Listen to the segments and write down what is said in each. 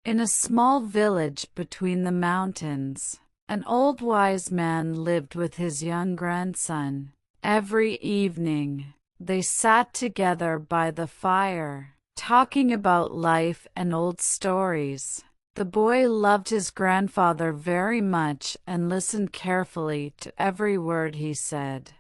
In a small village between the mountains, an old wise man lived with his young grandson. Every evening, they sat together by the fire, talking about life and old stories. The boy loved his grandfather very much and listened carefully to every word he said.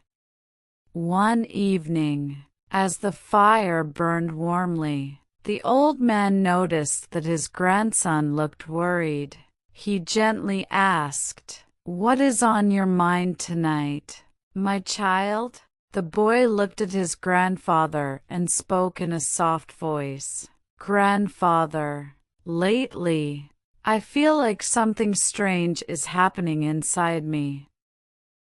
One evening, as the fire burned warmly, the old man noticed that his grandson looked worried. He gently asked, "What is on your mind tonight, my child?" The boy looked at his grandfather and spoke in a soft voice. "Grandfather, lately, I feel like something strange is happening inside me.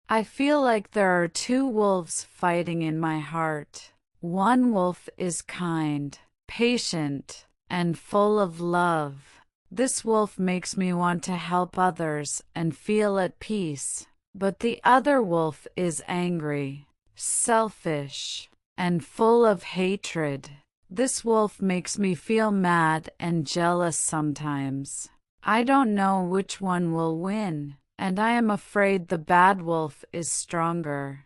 I feel like there are two wolves fighting in my heart. One wolf is kind, patient, and full of love. This wolf makes me want to help others and feel at peace. But the other wolf is angry, selfish, and full of hatred. This wolf makes me feel mad and jealous sometimes. I don't know which one will win, and I am afraid the bad wolf is stronger."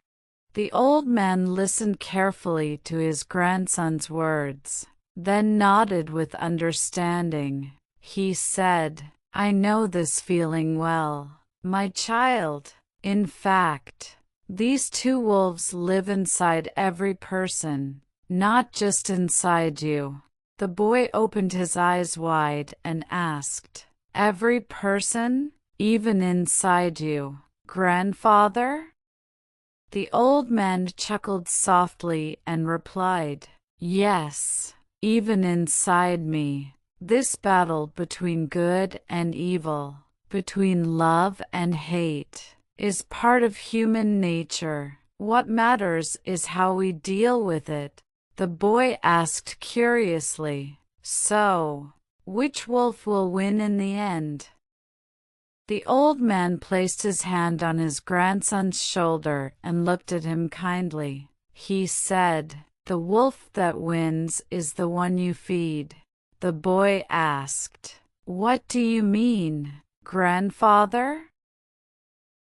The old man listened carefully to his grandson's words, then nodded with understanding. He said, "I know this feeling well, my child. In fact, these two wolves live inside every person, not just inside you." The boy opened his eyes wide and asked, "Every person, even inside you, grandfather?" The old man chuckled softly and replied, "Yes, even inside me. This battle between good and evil, between love and hate, is part of human nature. What matters is how we deal with it." The boy asked curiously, "So, which wolf will win in the end?" The old man placed his hand on his grandson's shoulder and looked at him kindly. He said, "The wolf that wins is the one you feed." The boy asked, "What do you mean, grandfather?"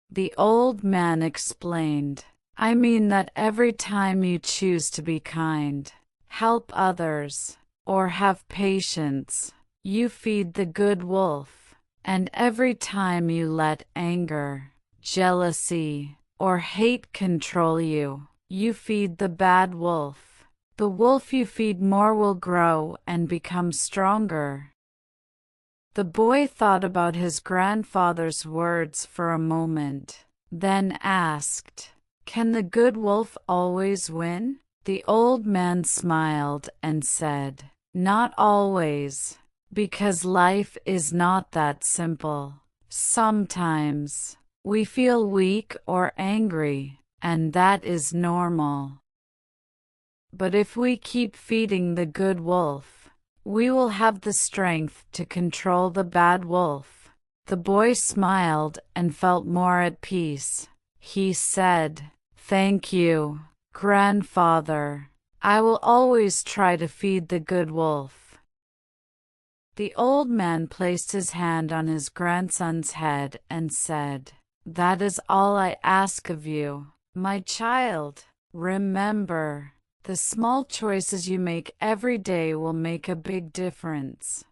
The old man explained, "I mean that every time you choose to be kind, help others, or have patience, you feed the good wolf. And every time you let anger, jealousy, or hate control you, you feed the bad wolf. The wolf you feed more will grow and become stronger." The boy thought about his grandfather's words for a moment, then asked, "Can the good wolf always win?" The old man smiled and said, "Not always. Because life is not that simple. Sometimes, we feel weak or angry, and that is normal. But if we keep feeding the good wolf, we will have the strength to control the bad wolf." The boy smiled and felt more at peace. He said, "Thank you, grandfather. I will always try to feed the good wolf." The old man placed his hand on his grandson's head and said, "That is all I ask of you, my child. Remember, the small choices you make every day will make a big difference.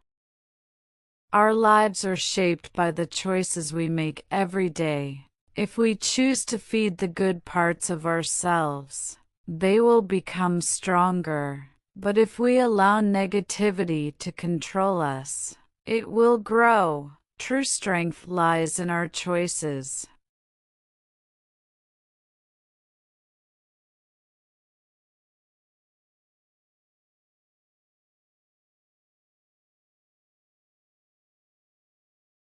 Our lives are shaped by the choices we make every day. If we choose to feed the good parts of ourselves, they will become stronger. But if we allow negativity to control us, it will grow. True strength lies in our choices."